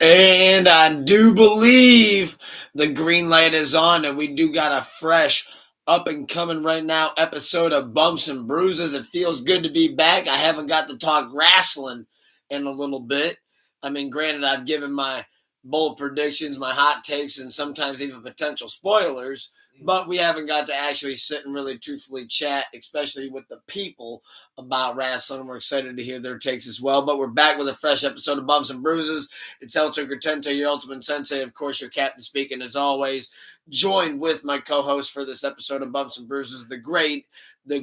And I do believe the green light is on, and we do got a fresh, up and coming right now episode of Bumps and Bruises. It feels good to be back. I haven't got to talk wrestling in a little bit. I mean, granted, I've given my bold predictions, my hot takes, and sometimes even potential spoilers, but we haven't got to actually sit and really truthfully chat, especially with the people about wrestling. We're excited to hear their takes as well, but we're back with a fresh episode of Bumps and Bruises. It's El Tente, your ultimate sensei, of course, your captain speaking as always, joined with my co-host for this episode of Bumps and Bruises, the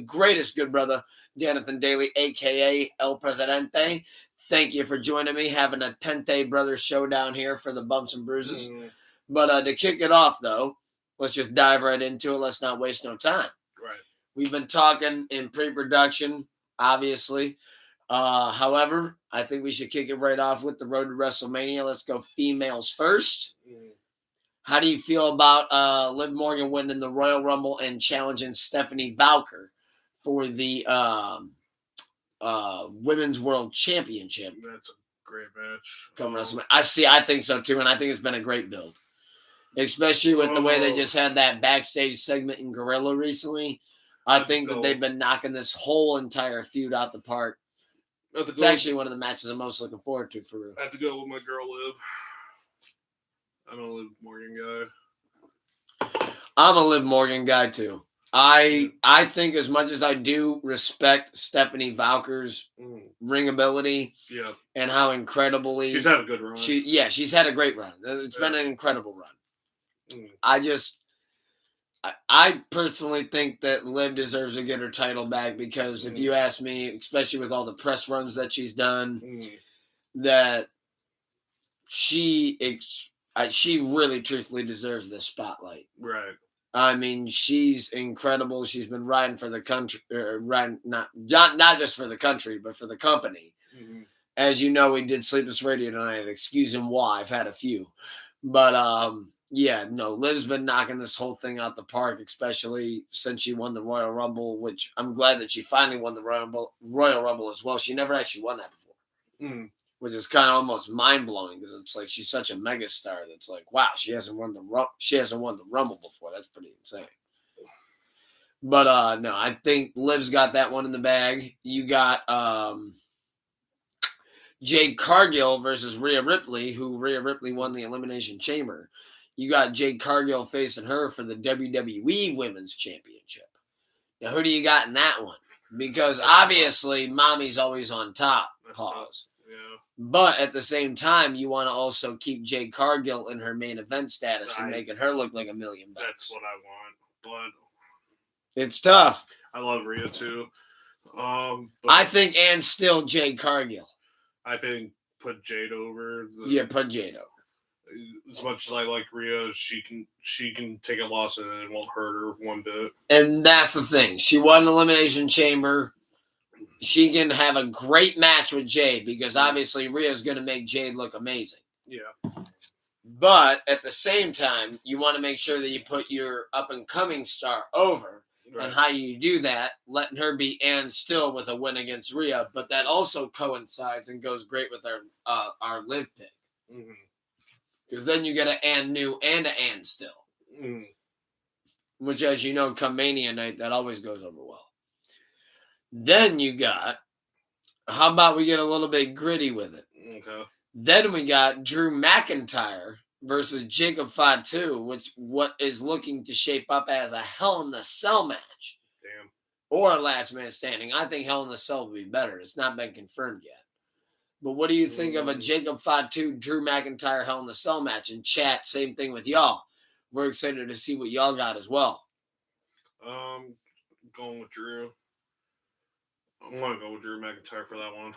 greatest good brother, Jonathan Daly, a.k.a. El Presidente. Thank you for joining me, having a Tente Brothers showdown here for the Bumps and Bruises. But to kick it off, though, let's just dive right into it. Let's not waste no time. Right. We've been talking in pre-production, obviously. However, I think we should kick it right off with the road to WrestleMania. Let's go females first. How do you feel about Liv Morgan winning the Royal Rumble and challenging Stephanie Valker for the Women's World Championship? That's a great match. I think so too, and I think it's been a great build. Especially with the way they just had that backstage segment in Gorilla recently. I think that they've been knocking this whole entire feud out the park. It's actually one of the matches I'm most looking forward to, for real. I have to go with my girl Liv. I'm a Liv Morgan guy. I'm a Liv Morgan guy too. I think as much as I do respect Stephanie Valker's ring ability, and how incredibly she's had a good run. She's had a great run. It's been an incredible run. I personally think that Liv deserves to get her title back because if you ask me, especially with all the press runs that she's done, that she really truthfully deserves this spotlight. Right. I mean, she's incredible. She's been riding for the country, not just for the country, but for the company. As you know, we did Sleepless Radio tonight. Excuse him why. I've had a few. But, Liv's been knocking this whole thing out the park, especially since she won the Royal Rumble, which I'm glad that she finally won the Royal Rumble as well. She never actually won that before, which is kind of almost mind-blowing because it's like she's such a megastar that's like, wow, she hasn't won the Rumble before. That's pretty insane. But, no, I think Liv's got that one in the bag. You got Jade Cargill versus Rhea Ripley, who Rhea Ripley won the Elimination Chamber. You got Jade Cargill facing her for the WWE Women's Championship. Now, who do you got in that one? Because obviously, mommy's always on top. Pause. Yeah. But at the same time, you want to also keep Jade Cargill in her main event status and making her look like $1 million. That's what I want, but it's tough. I love Rhea too. I think and still Jade Cargill. I think put Jade over. Put Jade over. As much as I like Rhea, she can take a loss and it won't hurt her one bit. And that's the thing. She won the Elimination Chamber. She can have a great match with Jade because obviously Rhea's going to make Jade look amazing. Yeah. But at the same time, you want to make sure that you put your up-and-coming star over. Right. And how you do that, letting her be Ann Still with a win against Rhea, but that also coincides and goes great with our Liv pick. Because then you get an Ann New and an Ann Still. Which, as you know, come Mania night, that always goes over well. Then you got, how about we get a little bit gritty with it? Okay. Then we got Drew McIntyre versus Jacob Fatu, which what is looking to shape up as a Hell in the Cell match. Damn. Or a last man standing. I think Hell in the Cell would be better. It's not been confirmed yet. But what do you think of a Jacob Fatu, Drew McIntyre Hell in the Cell match? In chat, same thing with y'all. We're excited to see what y'all got as well. Going with Drew. I'm going to go with Drew McIntyre for that one.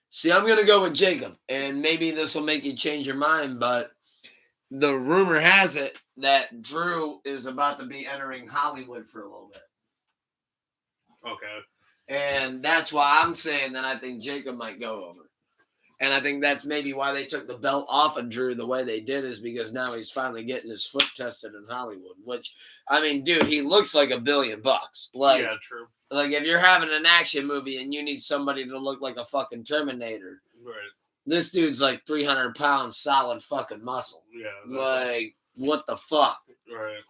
See, I'm going to go with Jacob. And maybe this will make you change your mind, but the rumor has it that Drew is about to be entering Hollywood for a little bit. Okay. And that's why I'm saying that I think Jacob might go over. And I think that's maybe why they took the belt off of Drew the way they did is because now he's finally getting his foot tested in Hollywood. Which, I mean, dude, he looks like $1 billion. Like, yeah, true. Like, if you're having an action movie and you need somebody to look like a fucking Terminator, right? This dude's like 300 pounds solid fucking muscle. Yeah. Like, what the fuck? Right.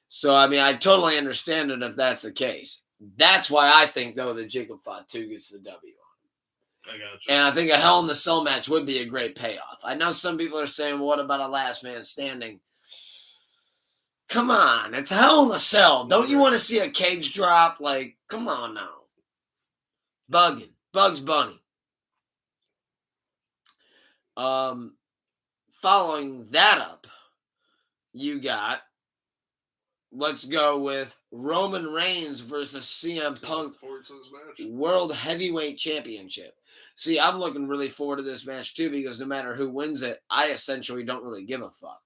So, I mean, I totally understand it if that's the case. That's why I think, though, that Jacob Fatu gets the W. I got you. And I think a Hell in the Cell match would be a great payoff. I know some people are saying, well, what about a last man standing? Come on, it's Hell in the Cell. Don't you want to see a cage drop? Like, come on now. Bugs Bunny. Following that up, you got, let's go with Roman Reigns versus CM Punk World Heavyweight Championship. See, I'm looking really forward to this match too, because no matter who wins it, I essentially don't really give a fuck.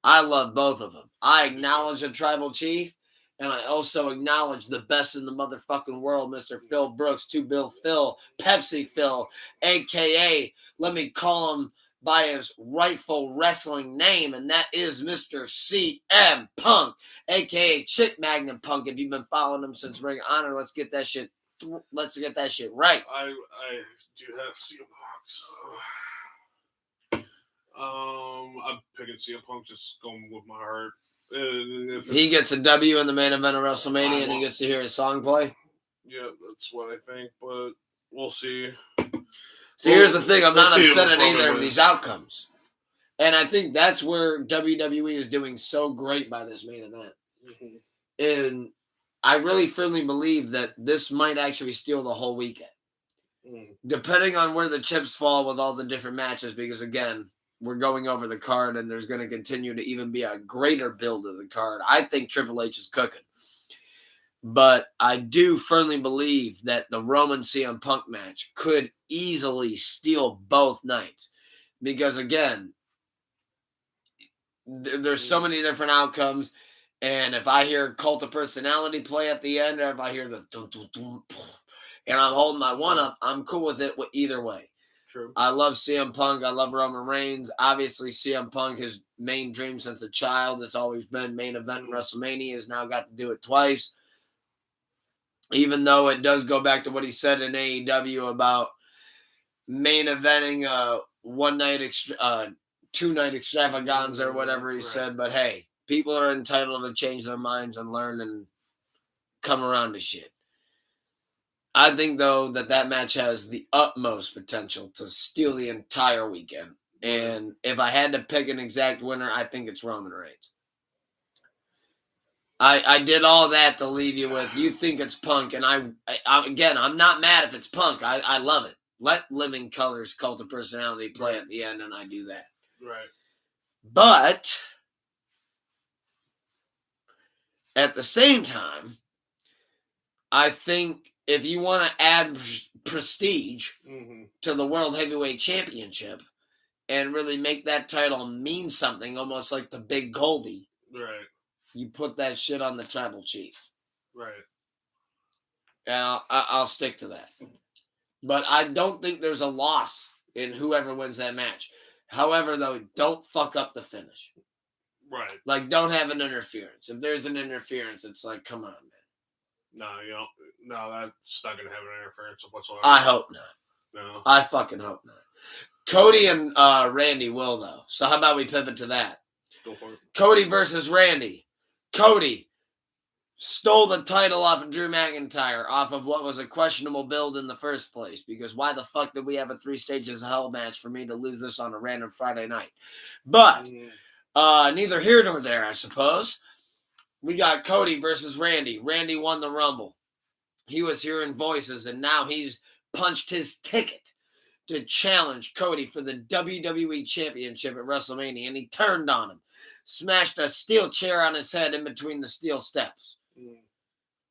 I love both of them. I acknowledge the Tribal Chief, and I also acknowledge the best in the motherfucking world, Mr. Phil Brooks, 2 Bill Phil, Pepsi Phil, a.k.a. let me call him by his rightful wrestling name, and that is Mr. CM Punk, a.k.a. Chick Magnum Punk. If you've been following him since Ring of Honor, let's get that shit right. I do have CM Punk. So. I'm picking CM Punk, just going with my heart. He gets a W in the main event of WrestleMania, and he gets to hear his song play. Yeah, that's what I think, but we'll see. See, here's the thing. I'm not upset at either of these outcomes. And I think that's where WWE is doing so great by this main event. Mm-hmm. And I really firmly believe that this might actually steal the whole weekend. Depending on where the chips fall with all the different matches, because, again, we're going over the card, and there's going to continue to even be a greater build of the card. I think Triple H is cooking. But I do firmly believe that the Roman CM Punk match could easily steal both nights. Because, again, there's so many different outcomes. And if I hear Cult of Personality play at the end, or if I hear the and I'm holding my one up, I'm cool with it either way. True. I love CM Punk. I love Roman Reigns. Obviously, CM Punk, his main dream since a child, has always been main event in WrestleMania. Has now got to do it twice. Even though it does go back to what he said in AEW about main eventing a 2-night extravaganza or whatever he said. But hey, people are entitled to change their minds and learn and come around to shit. I think, though, that match has the utmost potential to steal the entire weekend. And if I had to pick an exact winner, I think it's Roman Reigns. I did all that to leave you with, you think it's Punk, and I'm not mad if it's Punk. I love it. Let Living Colors Cult of Personality play at the end, and I do that. Right. But at the same time, I think if you want to add prestige to the World Heavyweight Championship and really make that title mean something, almost like the Big Goldie, right? You put that shit on the Tribal Chief, right? And I'll stick to that. But I don't think there's a loss in whoever wins that match. However, though, don't fuck up the finish. Right. Like, don't have an interference. If there's an interference, it's like, come on, man. No, you don't. No, that's not going to have an interference whatsoever. I hope not. No. I fucking hope not. Cody and Randy will, though. So how about we pivot to that? Go for it. Cody versus Randy. Cody stole the title off of Drew McIntyre off of what was a questionable build in the first place. Because why the fuck did we have a 3 stages of hell match for me to lose this on a random Friday night? But neither here nor there, I suppose. We got Cody versus Randy. Randy won the Rumble. He was hearing voices, and now he's punched his ticket to challenge Cody for the WWE Championship at WrestleMania, and he turned on him, smashed a steel chair on his head in between the steel steps.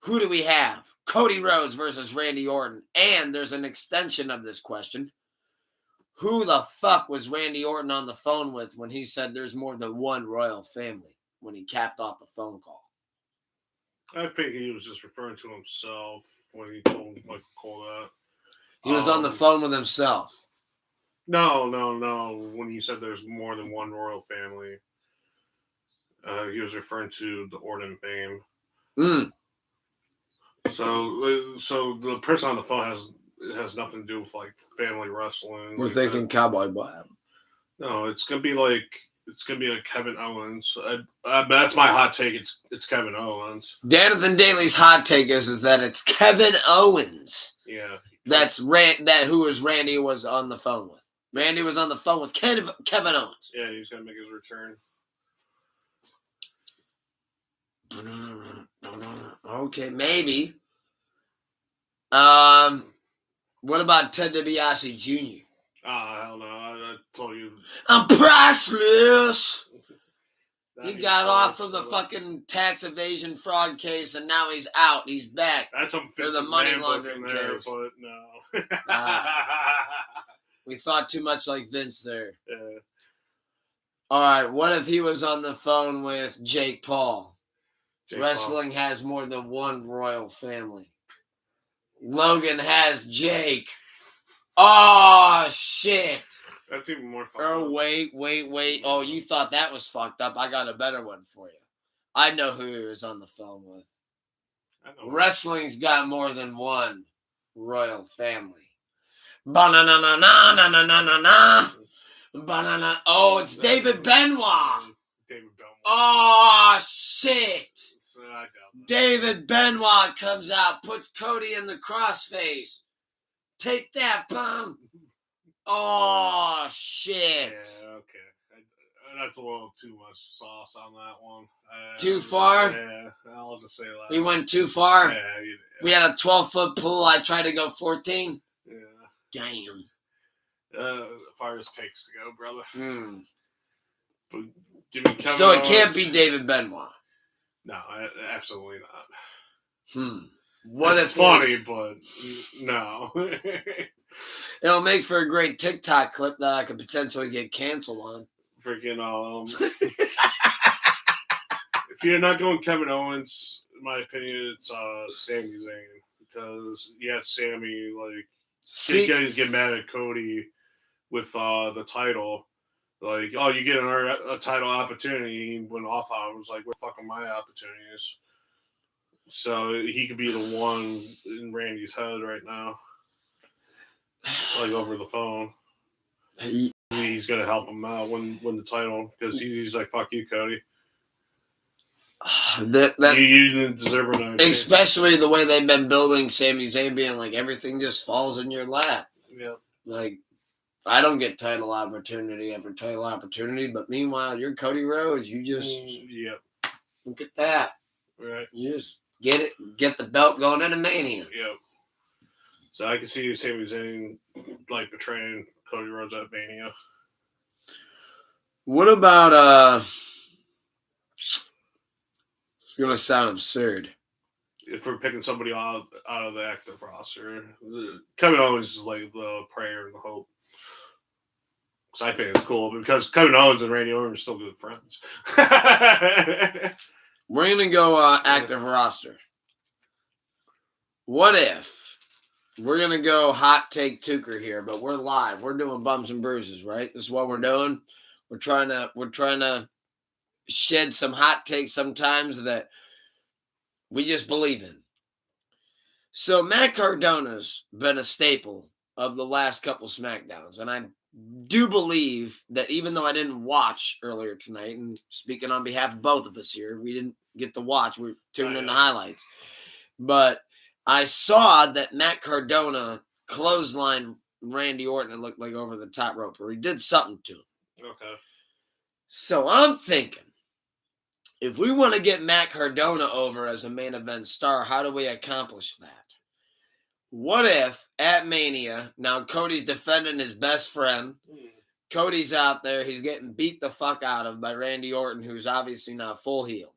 Who do we have? Cody Rhodes versus Randy Orton. And there's an extension of this question. Who the fuck was Randy Orton on the phone with when he said there's more than one royal family when he capped off the phone call? I think he was just referring to himself when he told Michael Cole that. He was on the phone with himself. No. When he said there's more than one royal family, he was referring to the Orton fame. So the person on the phone it has nothing to do with like family wrestling. We're like thinking that. Cowboy Bob. No, it's gonna be like Kevin Owens. That's my hot take. It's Kevin Owens. Jonathan Daly's hot take is that it's Kevin Owens. Yeah, That's who Randy was on the phone with. Randy was on the phone with Kevin Owens. Yeah, he's gonna make his return. Okay, maybe. What about Ted DiBiase Jr.? Hell no! I told you. I'm priceless. Not He even got close, off from the but fucking tax evasion fraud case, and now he's out. He's back. That's some There's a Vincent money Van laundering book in there, case. but no. We thought too much like Vince there. Yeah. All right, what if he was on the phone with Jake Paul? Jake Wrestling has more than one royal family. Logan has Jake. Oh, shit. That's even more fun. Oh, wait. Oh, you thought that was fucked up. I got a better one for you. I know who he was on the phone with. I know. Wrestling's got more than one royal family. Ba-na-na-na-na-na-na-na-na. Banana. Oh, it's David Benoit. David Benoit. Oh, shit. I doubt that. David Benoit comes out, puts Cody in the crossface. Take that, bum. Oh, shit. Yeah, okay. That's a little too much sauce on that one. Too far? Yeah, I'll just say that. We went too far? Yeah. We had a 12-foot pool. I tried to go 14. Yeah. Damn. Fires takes to go, brother. But give me Kevin So it Owens. can't be David Benoit. No, absolutely not. What it's if funny, but no. It'll make for a great TikTok clip that I could potentially get canceled on. Freaking if you're not going Kevin Owens, in my opinion, it's Sami Zayn, because Sammy get mad at Cody with the title. Like, oh, you get a title opportunity. He went off on him. It was like, what the fuck are my opportunities? So he could be the one in Randy's head right now. Like, over the phone. He's going to help him out win the title, because he's like, fuck you, Cody. You didn't deserve another chance. Especially the way they've been building Sami Zayn, being like, everything just falls in your lap. Yeah. Like, I don't get title opportunity after title opportunity, but meanwhile, you're Cody Rhodes. You just look at that. Right. You just get the belt going into Mania. Yep. So I can see Sami Zayn like betraying Cody Rhodes at Mania. What about it's gonna sound absurd. If we're picking somebody out of the active roster, Kevin Owens is like the prayer and the hope. Because I think it's cool, because Kevin Owens and Randy Orton are still good friends. We're going to go active roster. What if we're going to go hot take Tucker here, but we're live. We're doing bumps and bruises, right? This is what we're doing. We're trying to shed some hot takes sometimes that we just believe in. So Matt Cardona's been a staple of the last couple SmackDowns, and I do believe that, even though I didn't watch earlier tonight, and speaking on behalf of both of us here, we didn't get to watch. We tuned in the highlights. But I saw that Matt Cardona clotheslined Randy Orton, and looked like over the top rope, or he did something to him. Okay. So I'm thinking, if we want to get Matt Cardona over as a main event star, how do we accomplish that? What if at Mania, now Cody's defending his best friend. Cody's out there. He's getting beat the fuck out of by Randy Orton, who's obviously not full heel.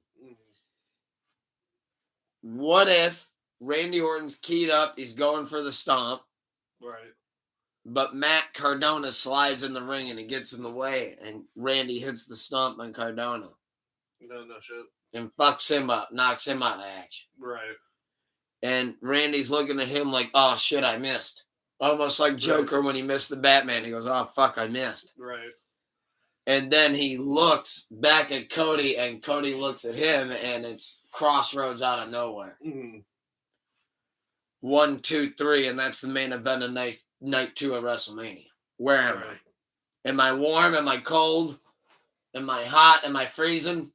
What if Randy Orton's keyed up, he's going for the stomp. Right. But Matt Cardona slides in the ring and he gets in the way, and Randy hits the stomp on Cardona. No shit. And fucks him up, knocks him out of action. Right. And Randy's looking at him like, oh shit, I missed. Almost like Joker when he missed the Batman. He goes, oh fuck, I missed. Right. And then he looks back at Cody, and Cody looks at him, and it's Crossroads out of nowhere. 1, 2, 3, and that's the main event of night 2 of WrestleMania. Where am I? Am I warm? Am I cold? Am I hot? Am I freezing?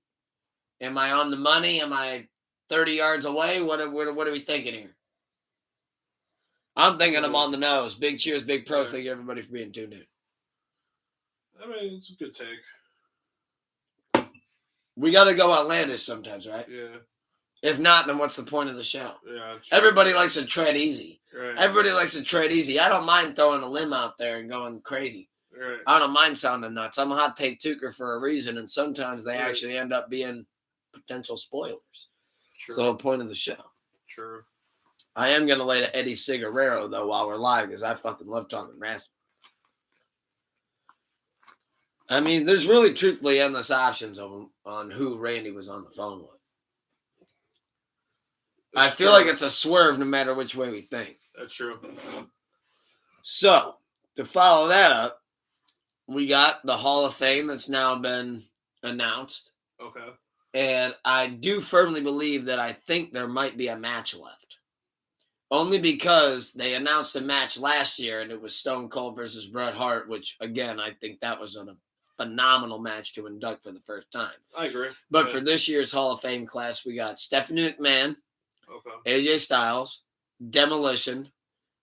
Am I on the money? Am I 30 yards away? What are we thinking here? I'm thinking I'm on the nose. Big cheers, big pros. Thank you, everybody, for being tuned in. I mean, it's a good take. We got to go outlandish sometimes, right? Yeah. If not, then what's the point of the show? Yeah. Everybody likes to tread easy. Right. Everybody likes to tread easy. I don't mind throwing a limb out there and going crazy. Right. I don't mind sounding nuts. I'm a hot take tuker for a reason, and sometimes they actually end up being potential spoilers. Sure. It's the whole point of the show. Sure. I am going to lay to Eddie Cigarero, though, while we're live, because I fucking love talking wrestling. I mean, there's really truthfully endless options on who Randy was on the phone with. I feel like it's a swerve no matter which way we think. That's true. So, to follow that up, we got the Hall of Fame that's now been announced. Okay. And I do firmly believe that I think there might be a match left. Only because they announced a match last year, and it was Stone Cold versus Bret Hart, which, again, I think that was a phenomenal match to induct for the first time. I agree. But for this year's Hall of Fame class, we got Stephanie McMahon, AJ Styles, Demolition,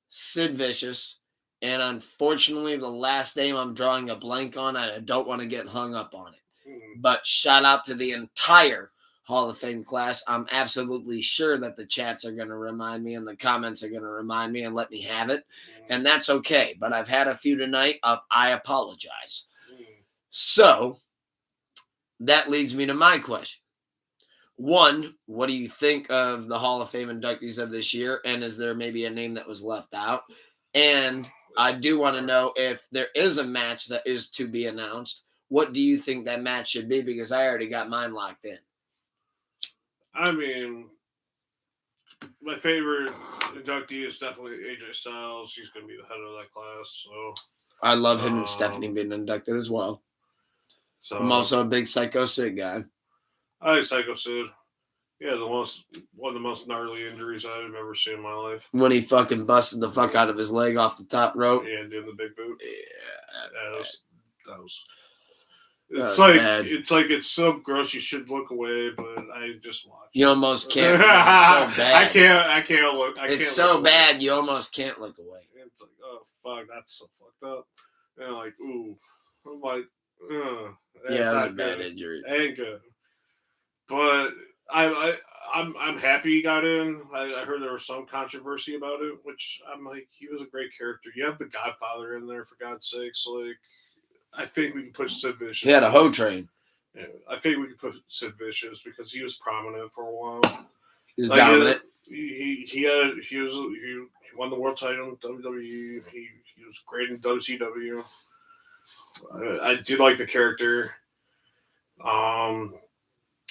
Sid Vicious, and unfortunately, the last name I'm drawing a blank on, and I don't want to get hung up on it. But shout out to the entire Hall of Fame class. I'm absolutely sure that the chats are going to remind me and the comments are going to remind me and let me have it. And that's okay. But I've had a few tonight. I apologize. So that leads me to my question. One, what do you think of the Hall of Fame inductees of this year? And is there maybe a name that was left out? And I do want to know if there is a match that is to be announced. What do you think that match should be? Because I already got mine locked in. I mean, my favorite inductee is definitely AJ Styles. He's going to be the head of that class. So I love him and Stephanie being inducted as well. So I'm also a big Psycho Sid guy. I like Psycho Sid. Yeah, one of the most gnarly injuries I've ever seen in my life. When he fucking busted the fuck out of his leg off the top rope. Yeah, doing the big boot. Yeah, that was. It's so gross you should look away, but I just watched. You almost can't. It's so bad. I can't look. It's so bad you almost can't look away. It's like, oh fuck, that's so fucked up. And like, ooh, I'm like, that's not a bad injury. Ain't good. But I'm happy he got in. I heard there was some controversy about it, which I'm like, he was a great character. You have the Godfather in there, for God's sakes. Like, I think we can put Sid Vicious. He had a hoe train. Yeah, I think we can put Sid Vicious because he was prominent for a while. He was dominant. He won the world title in WWE. He was great in WCW. I did like the character.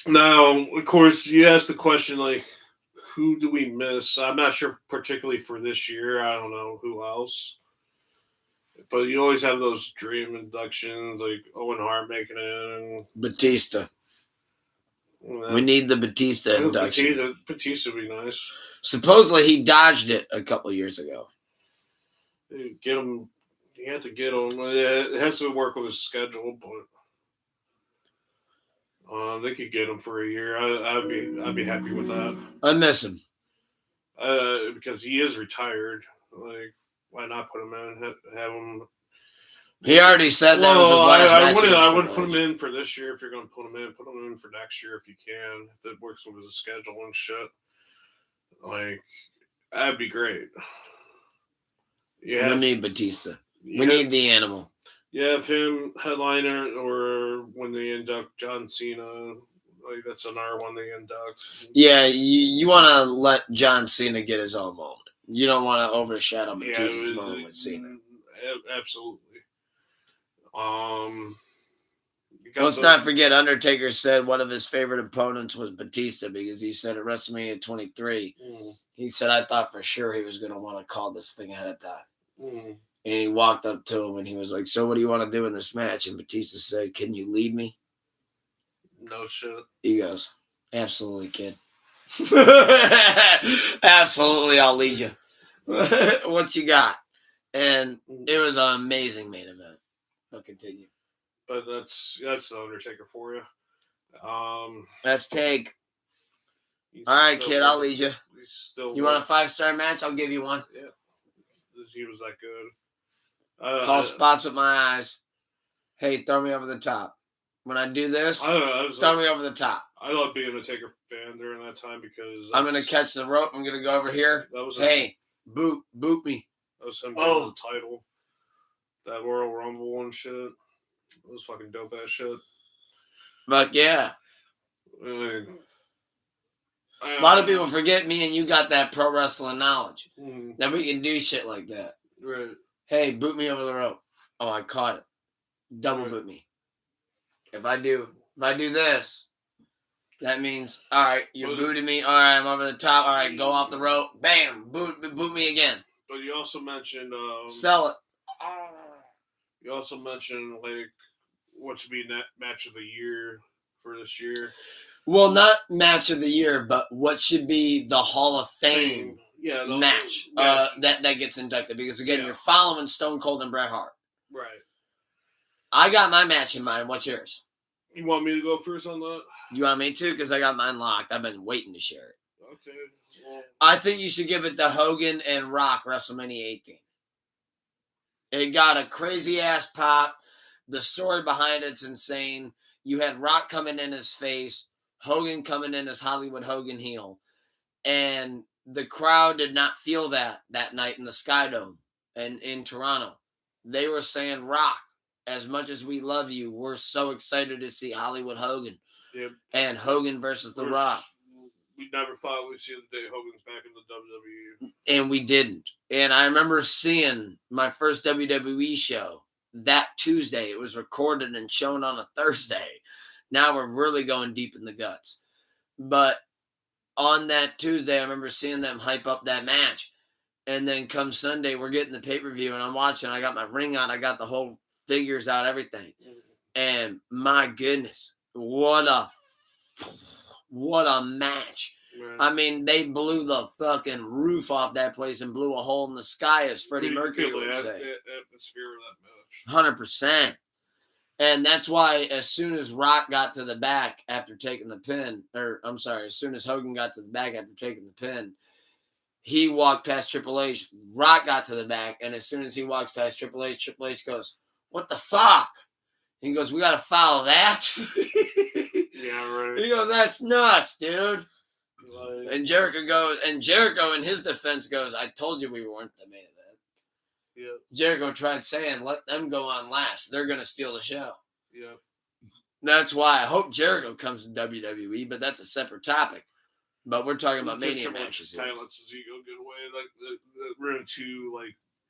Now, of course, you asked the question, like, who do we miss? I'm not sure particularly for this year. I don't know who else. But you always have those dream inductions, like Owen Hart making it. And Batista. We need the Batista induction. Batista would be nice. Supposedly, he dodged it a couple years ago. Get him. You have to get him. It has to work with his schedule, but they could get him for a year. I'd be happy with that. I miss him because he is retired. Like, why not put him in? Have him. He already said that was his last match. I would put him in for this year if you're going to put him in. Put him in for next year if you can. If it works with his schedule and shit. Like, that'd be great. We need Batista. We need the animal. Yeah, if him headliner or when they induct John Cena, like that's another one they induct. Yeah, you want to let John Cena get his own moment. You don't want to overshadow Batista's moment with Cena. Absolutely. Let's not forget, Undertaker said one of his favorite opponents was Batista because he said at WrestleMania 23, he said, I thought for sure he was going to want to call this thing ahead of time. And he walked up to him and he was like, so what do you want to do in this match? And Batista said, can you lead me? No shit. He goes, absolutely, kid. Absolutely, I'll lead you. What you got? And it was an amazing main event. I'll continue. But that's the Undertaker for you. Let's take. All right, kid, I'll lead you. You want a 5-star match? I'll give you one. Yeah, he was that good. Call spots with my eyes. Hey, throw me over the top. When I do this, throw me over the top. I love being a Taker fan during that time because I'm gonna catch the rope. I'm gonna go over here. Boot me. That was him getting the title. That Royal Rumble and shit. It was fucking dope ass shit. But yeah. A lot of people forget me and you got that pro wrestling knowledge. That we can do shit like that. Right. Hey, boot me over the rope. Oh, I caught it. Double boot me. If I do this, that means, all right, you're booting me. All right, I'm over the top. All right, go off the rope. Bam, boot me again. But you also mentioned sell it. You also mentioned like what should be match of the year for this year. Well, not match of the year, but what should be the Hall of Fame match that gets inducted. Because again, you're following Stone Cold and Bret Hart. Right. I got my match in mind. What's yours? You want me to go first on that? You want me to? Because I got mine locked. I've been waiting to share it. Okay. Well, I think you should give it to Hogan and Rock WrestleMania 18. It got a crazy ass pop. The story behind it's insane. You had Rock coming in his face, Hogan coming in as Hollywood Hogan heel, and the crowd did not feel that night in the Sky Dome and in Toronto. They were saying, Rock, as much as we love you, we're so excited to see Hollywood Hogan. Yep. And Hogan versus The Rock. We never thought we'd see the day Hogan's back in the WWE. And we didn't. And I remember seeing my first WWE show that Tuesday. It was recorded and shown on a Thursday. Now we're really going deep in the guts. But on that Tuesday, I remember seeing them hype up that match. And then come Sunday, we're getting the pay-per-view, and I'm watching. I got my ring on. I got the whole figures out, everything. And my goodness, what a match. Right. I mean, they blew the fucking roof off that place and blew a hole in the sky, as Freddie Mercury would say. Atmosphere of that match. 100%. And that's why as soon as Rock got to the back after taking the pin, as soon as Hogan got to the back after taking the pin, he walked past Triple H. Rock got to the back, and as soon as he walks past Triple H goes, "What the fuck?" And he goes, "We got to follow that?" Yeah, right. He goes, "That's nuts, dude." And Jericho in his defense goes, "I told you we weren't the main event." Yeah. Jericho tried saying, "Let them go on last. They're going to steal the show." Yeah. That's why I hope Jericho comes to WWE, but that's a separate topic. But we're talking about Mania matches here. Lets his ego get away. We're in two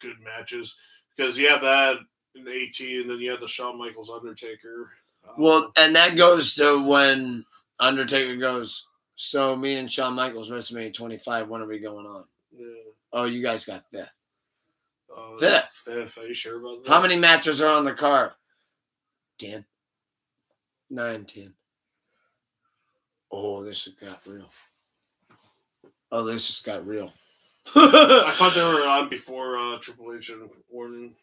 good matches because you have that in 18, and then you have the Shawn Michaels Undertaker. Well, and that goes to when Undertaker goes, "So me and Shawn Michaels WrestleMania 25. When are we going on?" Yeah. Oh, you guys got fifth. Fifth. Are you sure about that? How many matches are on the card? 10. 9, 10. Oh, this just got real. I thought they were on before Triple H and Orton.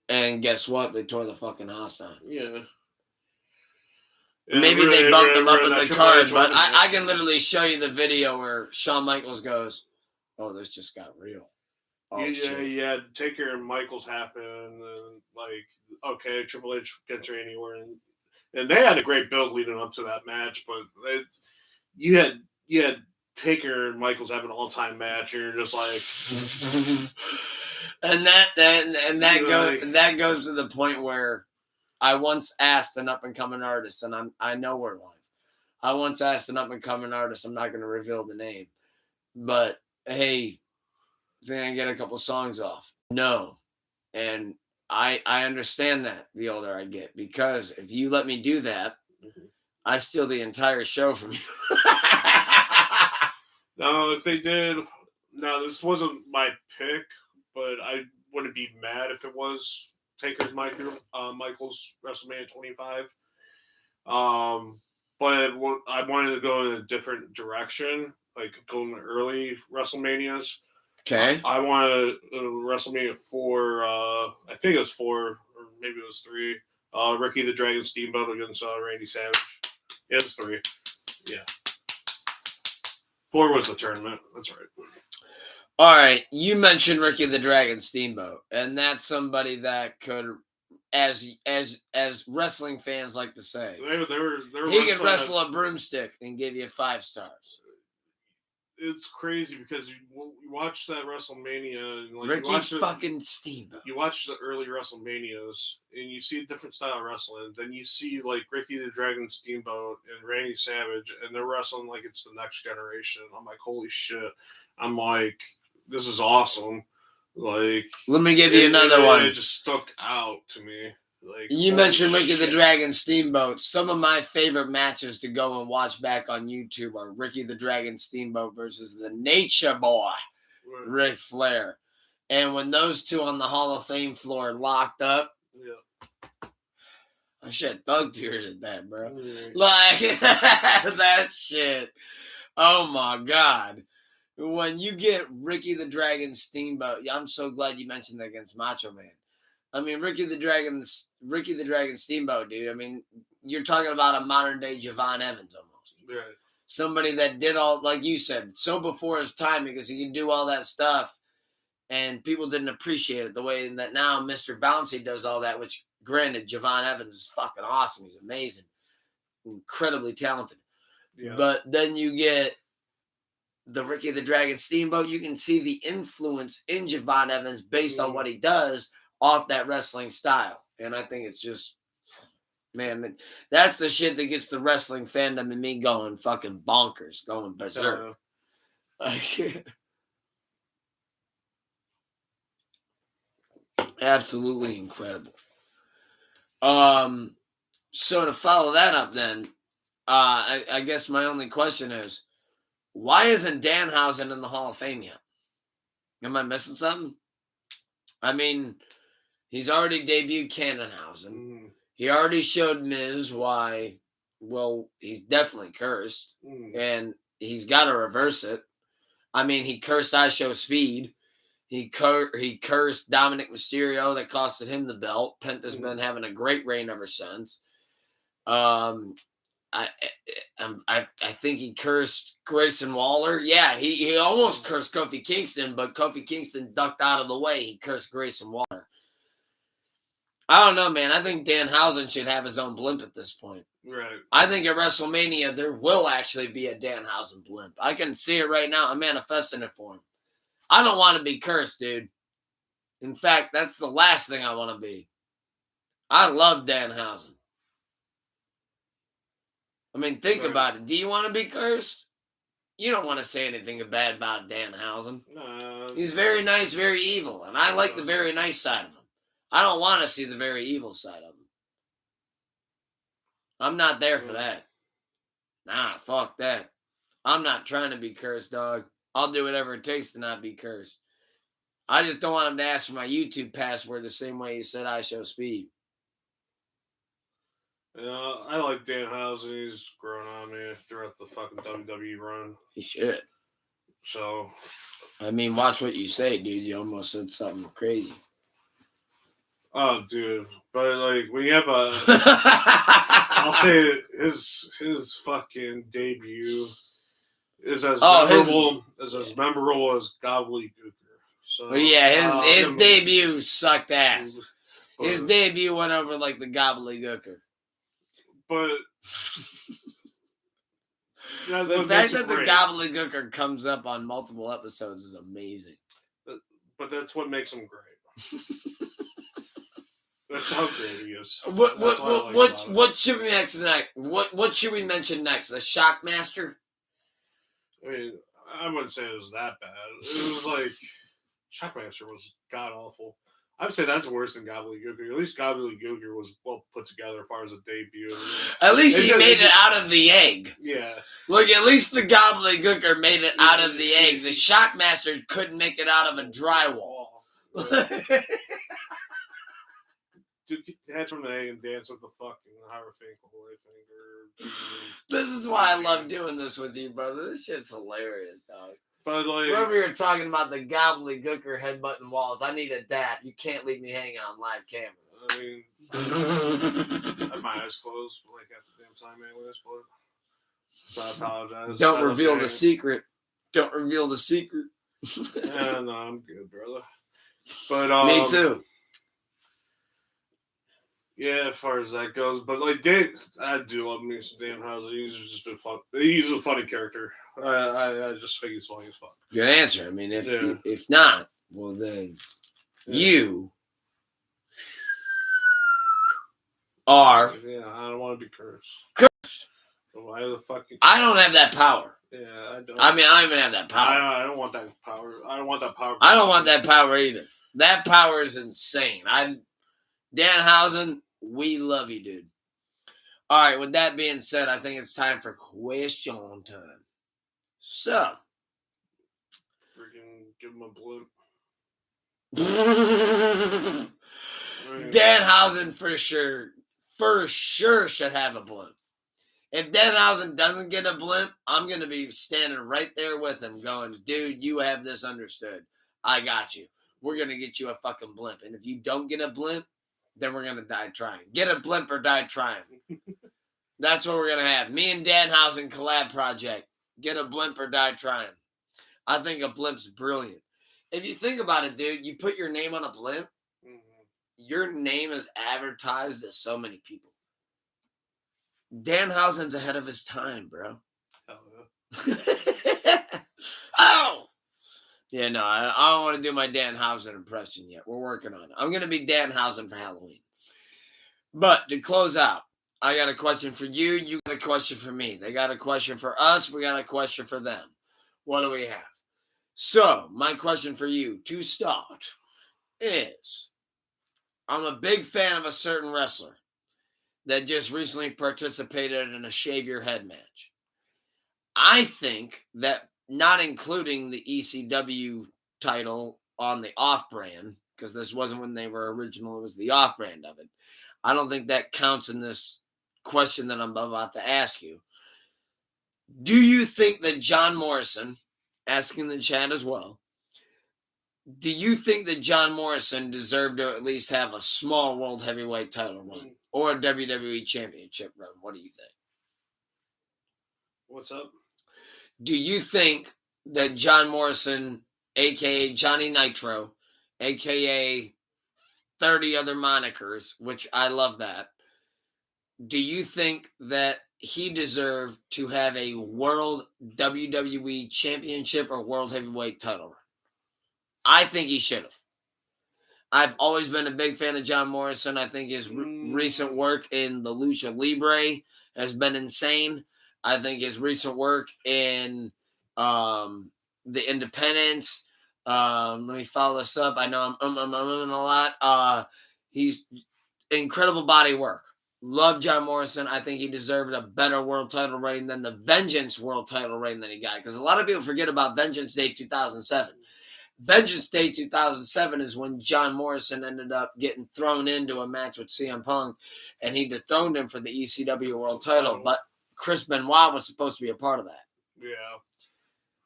And guess what? They tore the fucking house down. Yeah. Maybe they bumped them up in the card, but I can literally show you the video where Shawn Michaels goes, "Oh, this just got real." Oh, yeah. Taker and Michaels happen, and okay, Triple H gets Randy Orton, and they had a great build leading up to that match, but you had Taker and Michaels have an all-time match, and you're just like, and that goes to the point where I once asked an up-and-coming artist, and I know we're live. I once asked an up-and-coming artist, I'm not going to reveal the name, but hey, think I can get a couple songs off? No. And I understand that the older I get, because if you let me do that, I steal the entire show from you. No, if they did, this wasn't my pick, but I wouldn't be mad if it was Taker's Michaels WrestleMania 25. But I wanted to go in a different direction. like going to early WrestleManias. Okay. I wanted WrestleMania 4. I think it was 4, or maybe it was 3. Ricky the Dragon Steamboat against Randy Savage. Yeah, it was 3. Yeah. 4 was the tournament. That's right. All right. You mentioned Ricky the Dragon Steamboat, and that's somebody that could, as wrestling fans like to say, he could wrestle a broomstick and give you 5 stars. It's crazy because you watch that WrestleMania and Ricky fucking Steamboat. You watch the early WrestleManias and you see a different style of wrestling. Then you see like Ricky the Dragon Steamboat and Randy Savage, and they're wrestling like it's the next generation. I'm like, holy shit! I'm like, this is awesome. Like, let me give you another one. It just stuck out to me. Like, you mentioned Ricky the Dragon Steamboat. Some of my favorite matches to go and watch back on YouTube are Ricky the Dragon Steamboat versus the Nature Boy, Ric Flair. And when those two on the Hall of Fame floor locked up, I shed thug tears at that, bro. Like, that shit. Oh, my God. When you get Ricky the Dragon Steamboat, I'm so glad you mentioned that against Macho Man. I mean, Ricky the Dragon Steamboat, dude. I mean, you're talking about a modern day Javon Evans almost. Right. Somebody that did all, like you said, so before his time because he could do all that stuff, and people didn't appreciate it the way that now Mr. Bouncy does all that. Which, granted, Javon Evans is fucking awesome. He's amazing, incredibly talented. Yeah. But then you get the Ricky the Dragon Steamboat. You can see the influence in Javon Evans based on what he does off that wrestling style. And I think it's just, man, that's the shit that gets the wrestling fandom and me going fucking bonkers, going berserk. Absolutely incredible. So to follow that up then, I guess my only question is, why isn't Danhausen in the Hall of Fame yet? Am I missing something? I mean, he's already debuted Cannonhausen. He already showed Miz why, well, he's definitely cursed. And he's got to reverse it. I mean, he cursed I Show Speed. He cursed Dominic Mysterio. That costed him the belt. Penta's been having a great reign ever since. I think he cursed Grayson Waller. Yeah, he almost cursed Kofi Kingston, but Kofi Kingston ducked out of the way. He cursed Grayson Waller. I don't know, man. I think Danhausen should have his own blimp at this point. Right. I think at WrestleMania there will actually be a Danhausen blimp. I can see it right now. I'm manifesting it for him. I don't want to be cursed, dude. In fact, that's the last thing I want to be. I love Danhausen. I mean, think about it. Do you want to be cursed? You don't want to say anything bad about Danhausen. No. He's very nice, very evil, and I like the very nice side of him. I don't want to see the very evil side of him. I'm not there for that. Nah, fuck that. I'm not trying to be cursed, dog. I'll do whatever it takes to not be cursed. I just don't want him to ask for my YouTube password the same way he said I Show Speed. Yeah, I like Danhausen. He's grown on me throughout the fucking WWE run. He should. So, I mean, watch what you say, dude. You almost said something crazy. Oh, dude. But, like, when you have a... I'll say his fucking debut is as memorable as Gobbledygooker. So, well, yeah, his debut sucked ass. His debut went over like the Gobbledygooker. But the fact that the Gobbledygooker comes up on multiple episodes is amazing. But that's what makes him great. That's how great he is. What should we next? What should we mention next? The Shockmaster? I mean, I wouldn't say it was that bad. It was like Shockmaster was god awful. I would say that's worse than Gobbledygooker. At least Gobbledygooker was well put together as far as a debut. At least he made it out of the egg. Yeah. Look, at least the Gobbledygooker made it out of the egg. The Shockmaster couldn't make it out of a drywall. head from the A and dance with the fucking hierophant, I think, or This is why I love doing this with you, brother. This shit's hilarious, dog. But like, remember you're talking about the gobbledygooker headbutting walls. I need a dap. You can't leave me hanging on live camera. I mean, I have my eyes closed like half the damn time anyways, but so I apologize. Don't reveal the secret. Don't reveal the secret. Yeah, no, I'm good, brother. But me too. Yeah, as far as that goes, but like Dan, I do love me some Danhausen. He's just been fun. He's a funny character. I just think he's funny as fuck. Good answer. I mean, if not, well then you are. Yeah, I don't want to be cursed. Cursed. Why the fuck? I don't have that power. Yeah, I don't. I mean, I don't even have that power. I don't want that power. I don't want that power. I don't want that power either. That power is insane. Danhausen, we love you, dude. All right, with that being said, I think it's time for question time. So. Freaking give him a blimp. Danhausen for sure should have a blimp. If Danhausen doesn't get a blimp, I'm going to be standing right there with him going, dude, you have this understood. I got you. We're going to get you a fucking blimp. And if you don't get a blimp, then we're going to die trying. Get a blimp or die trying. That's what we're going to have. Me and Danhausen collab project. Get a blimp or die trying. I think a blimp's brilliant. If you think about it, dude, you put your name on a blimp, your name is advertised to so many people. Danhausen's ahead of his time, bro. Hell yeah. Oh! Yeah, no, I don't want to do my Danhausen impression yet. We're working on it. I'm going to be Danhausen for Halloween. But to close out, I got a question for you. You got a question for me. They got a question for us. We got a question for them. What do we have? So, my question for you to start is, I'm a big fan of a certain wrestler that just recently participated in a shave your head match. I think that not including the ECW title on the off-brand, because this wasn't when they were original, it was the off-brand of it. I don't think that counts in this question that I'm about to ask you. Do you think that John Morrison, asking the chat as well, do you think that John Morrison deserved to at least have a small World Heavyweight title run or a WWE Championship run? What do you think? What's up? Do you think that John Morrison, a.k.a. Johnny Nitro, a.k.a. 30 other monikers, which I love that, do you think that he deserved to have a World WWE Championship or World Heavyweight title run? I think he should have. I've always been a big fan of John Morrison. I think his recent work in the Lucha Libre has been insane. I think his recent work in the Independents. Let me follow this up. I know I'm a lot. He's incredible body work. Love John Morrison. I think he deserved a better world title reign than the Vengeance world title reign that he got. Because a lot of people forget about Vengeance Day 2007. Vengeance Day 2007 is when John Morrison ended up getting thrown into a match with CM Punk, and he dethroned him for the ECW world title. But Chris Benoit was supposed to be a part of that. Yeah.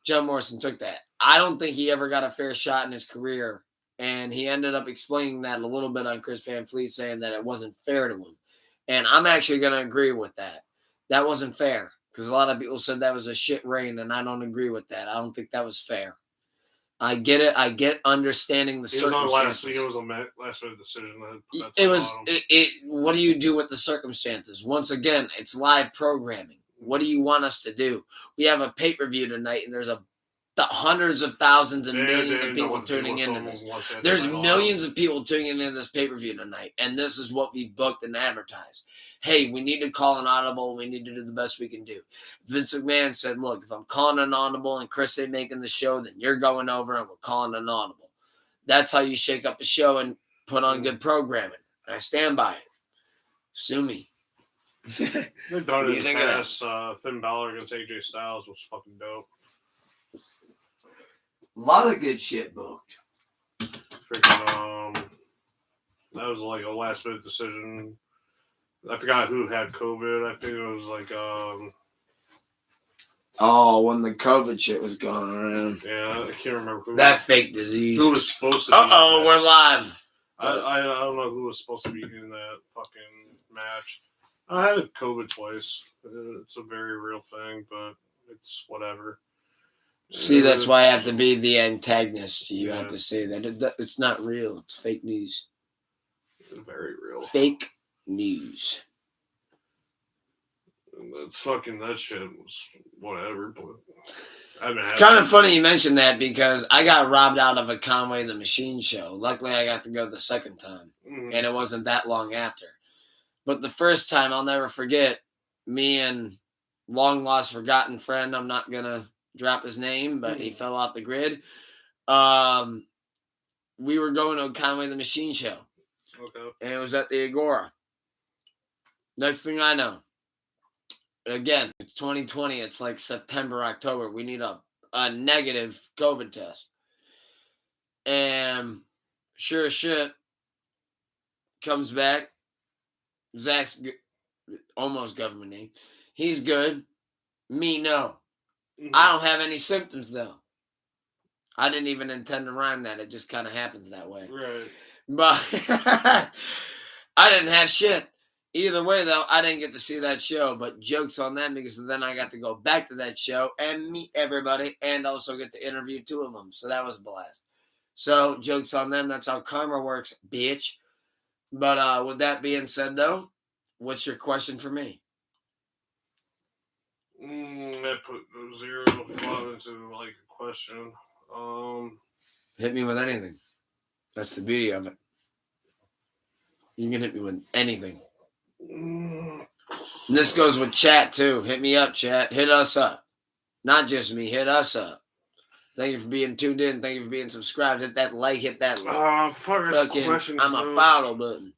John Morrison took that. I don't think he ever got a fair shot in his career, and he ended up explaining that a little bit on Chris Van Fleet, saying that it wasn't fair to him. And I'm actually going to agree with that. That wasn't fair, because a lot of people said that was a shit reign, and I don't agree with that. I don't think that was fair. I get it. I get understanding the circumstances. It was a last minute decision. What do you do with the circumstances? Once again, it's live programming. What do you want us to do? We have a pay-per-view tonight, and there's hundreds of thousands and millions of people tuning into this. There's millions of people tuning into this pay-per-view tonight, and this is what we booked and advertised. Hey, we need to call an audible. We need to do the best we can do. Vince McMahon said, look, if I'm calling an audible and Chris ain't making the show, then you're going over and we're calling an audible. That's how you shake up a show and put on good programming. I stand by it. Sue me. They've done it in the past. Finn Balor against AJ Styles was fucking dope. A lot of good shit booked. Freaking, That was like a last minute decision. I forgot who had COVID. I think it was like Oh, when the COVID shit was going around. Yeah, I can't remember who. That fake disease. Who was supposed to be. We're live. I don't know who was supposed to be in that fucking match. I had COVID twice. It's a very real thing, but it's whatever. See, that's why I have to be the antagonist. You have to say that it's not real. It's fake news. Very real. Fake news. That's fucking, that shit was whatever, but it's kind of funny you mentioned that because I got robbed out of a Conway the Machine show. Luckily, I got to go the second time, and it wasn't that long after. But the first time, I'll never forget, me and long lost forgotten friend, I'm not going to drop his name, but he fell off the grid. We were going to a Conway the Machine show. Okay. And it was at the Agora. Next thing I know, again, it's 2020. It's like September, October. We need a negative COVID test. And sure as shit, comes back. Zach's almost government name. He's good. Me, no. I don't have any symptoms, though. I didn't even intend to rhyme that. It just kind of happens that way. Right. But I didn't have shit. Either way, though, I didn't get to see that show. But jokes on them because then I got to go back to that show and meet everybody and also get to interview two of them. So that was a blast. So jokes on them. That's how karma works, bitch. But with that being said, though, what's your question for me? I put 0 thought into like a question. Hit me with anything. That's the beauty of it. You can hit me with anything. And this goes with chat too. Hit me up, chat. Hit us up. Not just me. Hit us up. Thank you for being tuned in. Thank you for being subscribed. Hit that like. Hit that fucking I'm a follow button.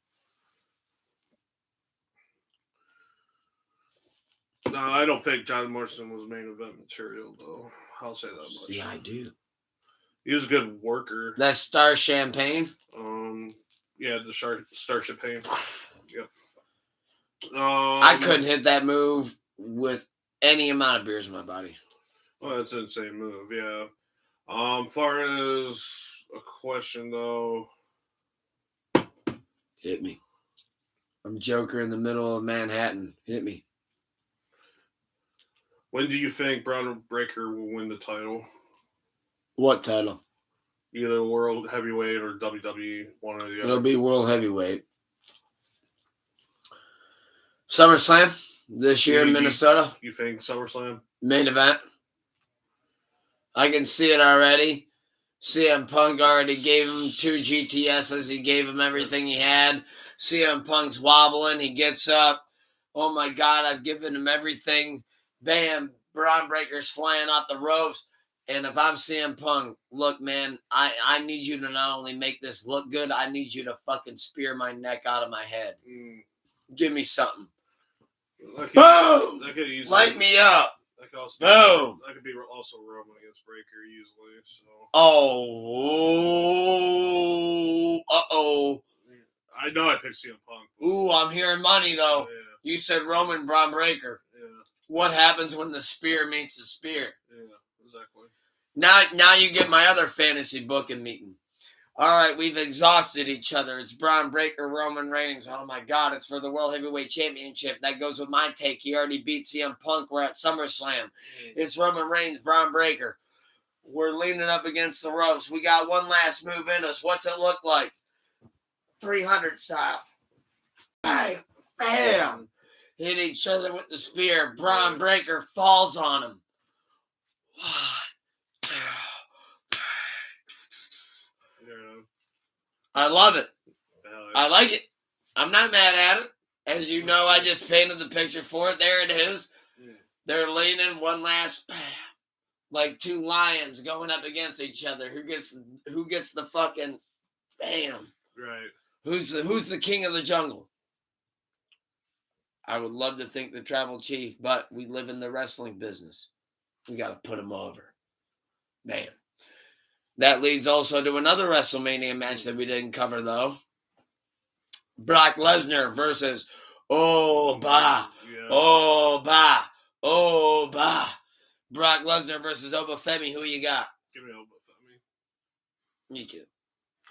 No, I don't think John Morrison was main event material, though. I'll say that much. See, I do. He was a good worker. That's Star Champagne? Yeah, the Star Champagne. Yep. I couldn't hit that move with any amount of beers in my body. Well, that's an insane move, yeah. Far as a question, though. Hit me. I'm Joker in the middle of Manhattan. Hit me. When do you think Braun Breaker will win the title? What title? Either World Heavyweight or WWE, one or the other. It'll be World Heavyweight. SummerSlam this year in Minnesota. You think SummerSlam? Main event. I can see it already. CM Punk already gave him 2 GTSs. He gave him everything he had. CM Punk's wobbling. He gets up. Oh my God, I've given him everything. Bam, Braun Breaker's flying off the ropes. And if I'm CM Punk, look, man, I need you to not only make this look good, I need you to fucking spear my neck out of my head. Give me something. Boom! Light me up. That could also boom! That could be also Roman against Breaker easily. So. Oh. Uh-oh. I know I picked CM Punk. Ooh, I'm hearing money, though. Yeah. You said Roman Braun Breaker. Yeah. What happens when the spear meets the spear? Yeah, exactly. Now you get my other fantasy booking meeting. All right, we've exhausted each other. It's Braun Breaker, Roman Reigns. Oh, my God, it's for the World Heavyweight Championship. That goes with my take. He already beat CM Punk. We're at SummerSlam. It's Roman Reigns, Braun Breaker. We're leaning up against the ropes. We got one last move in us. What's it look like? 300 style. Bam, bam. Hit each other with the spear. Braun Breaker falls on him. 1, 2, 3. I love it. I like it. I'm not mad at it. As you know, I just painted the picture for it. There it is. They're leaning one last bam. Like 2 lions going up against each other. Who gets the fucking bam? Right. Who's the king of the jungle? I would love to think the tribal chief, but we live in the wrestling business. We got to put him over. Man. That leads also to another WrestleMania match that we didn't cover, though. Brock Lesnar versus Oba. Yeah. Oba. Oba. Brock Lesnar versus Obafemi. Who you got? Give me Obafemi. Me too.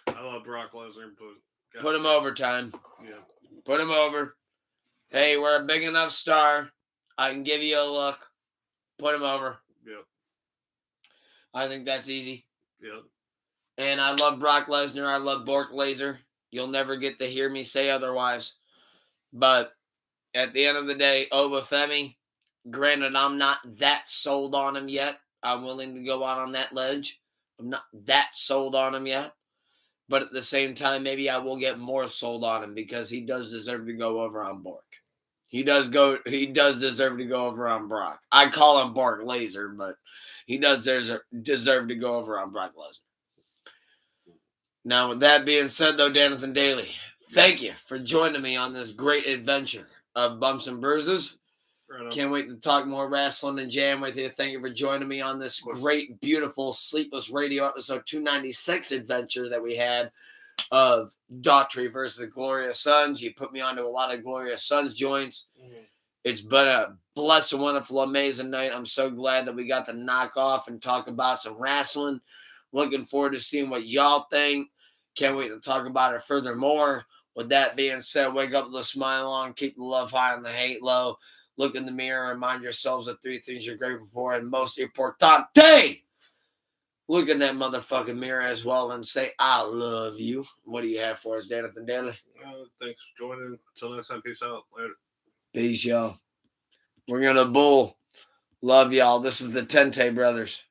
I love Brock Lesnar, but put him over, time. Yeah. Put him over. Hey, we're a big enough star. I can give you a look. Put him over. Yep. I think that's easy. Yep. And I love Brock Lesnar. I love Bork Laser. You'll never get to hear me say otherwise. But at the end of the day, Obafemi, granted, I'm not that sold on him yet. I'm willing to go out on that ledge. I'm not that sold on him yet. But at the same time, maybe I will get more sold on him because he does deserve to go over on Bork. He does deserve to go over on Brock. I call him Bork Laser, but he does deserve to go over on Brock Lesnar. Now, with that being said, though, Jonathan Daly, thank you for joining me on this great adventure of Bumps and Bruises. Right. Can't wait to talk more wrestling and jam with you. Thank you for joining me on this great, beautiful Sleepless Radio episode 296 adventures that we had of Daughtry versus Glorious Sons. You put me onto a lot of Glorious Sons joints. Mm-hmm. It's been a blessed, wonderful, amazing night. I'm so glad that we got to knock off and talk about some wrestling. Looking forward to seeing what y'all think. Can't wait to talk about it furthermore. With that being said, wake up with a smile on, keep the love high and the hate low. Look in the mirror and remind yourselves of 3 things you're grateful for, and most importante, look in that motherfucking mirror as well and say, I love you. What do you have for us, Jonathan Daly? Thanks for joining. Until next time, peace out. Later. Peace, y'all. We're going to bull. Love y'all. This is the Tente Brothers.